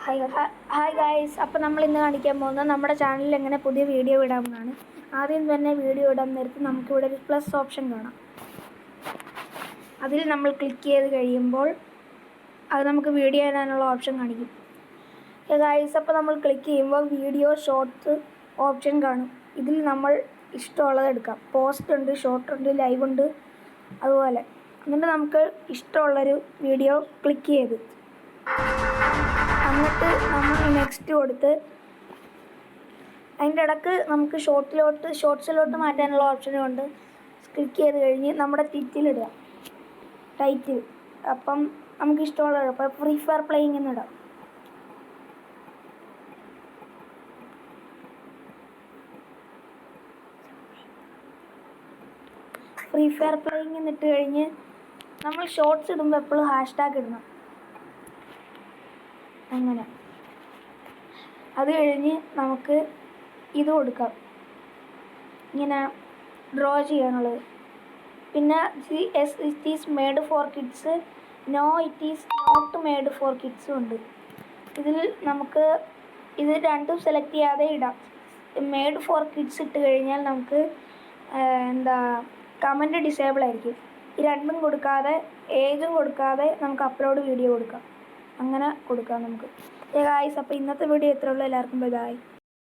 Hi guys. അപ്പോൾ നമ്മൾ ഇന്ന് കാണിക്കാൻ പോകുന്നത് നമ്മുടെ ചാനലിൽ എങ്ങനെ പുതിയ വീഡിയോ ഇടാമെന്നാണ്. ആദ്യം തന്നെ വീഡിയോ ഇടാൻ നേരത്ത് നമുക്കിവിടെ ഒരു പ്ലസ് ഓപ്ഷൻ കാണാം. അതിൽ നമ്മൾ ക്ലിക്ക് ചെയ്ത് കഴിയുമ്പോൾ അത് നമുക്ക് വീഡിയോ ഇടാനുള്ള ഓപ്ഷൻ കാണിക്കും. ഗായ്സ്, അപ്പോൾ നമ്മൾ ക്ലിക്ക് ചെയ്യുമ്പോൾ വീഡിയോ ഷോർട്സ് ഓപ്ഷൻ കാണും. ഇതിൽ നമ്മൾ ഇഷ്ടമുള്ളത് എടുക്കാം. പോസ്റ്റ് ഉണ്ട്, ഷോർട്ട് ഉണ്ട്, ലൈവ് ഉണ്ട്, അതുപോലെ എന്നിട്ട് നമുക്ക് ഇഷ്ടമുള്ളൊരു വീഡിയോ ക്ലിക്ക് ചെയ്ത് എന്നിട്ട് നമ്മൾ നെക്സ്റ്റ് കൊടുത്ത് അതിൻ്റെ ഇടയ്ക്ക് നമുക്ക് ഷോർട്സിലോട്ട് മാറ്റാനുള്ള ഓപ്ഷനും ഉണ്ട്. ക്ലിക്ക് ചെയ്ത് കഴിഞ്ഞ് നമ്മുടെ ടൈറ്റിൽ അപ്പം നമുക്ക് ഇഷ്ടമുള്ളത് ഇപ്പോൾ ഫ്രീ ഫയർ പ്ലേയിങ് എന്നിടാം. ഫ്രീ ഫയർ പ്ലേയിങ് എന്നിട്ട് കഴിഞ്ഞ് നമ്മൾ ഷോർട്സ് ഇടുമ്പോൾ എപ്പോഴും ഹാഷ്ടാഗ് ഇടണം. അങ്ങനെ അത് കഴിഞ്ഞ് നമുക്ക് ഇത് കൊടുക്കാം, ഇങ്ങനെ ഡ്രോ ചെയ്യാനുള്ളത്. പിന്നെ it is made for kids, no it is not made for കിഡ്സും ഉണ്ട്. ഇതിൽ നമുക്ക് ഇത് രണ്ടും സെലക്ട് ചെയ്യാതെ ഇടാം. മെയ്ഡ് ഫോർ കിഡ്സ് ഇട്ട് കഴിഞ്ഞാൽ നമുക്ക് കമൻറ്റ് ഡിസേബിൾ ആയിരിക്കും. ഈ രണ്ടും കൊടുക്കാതെ, ഏജും കൊടുക്കാതെ നമുക്ക് അപ്ലോഡ് വീഡിയോ കൊടുക്കാം. അങ്ങനെ കൊടുക്കാം നമുക്ക്. ഗായ്സ്, അപ്പോൾ ഇന്നത്തെ വീഡിയോ ഇത്രയേ ഉള്ളൂ. എല്ലാവർക്കും ബൈ.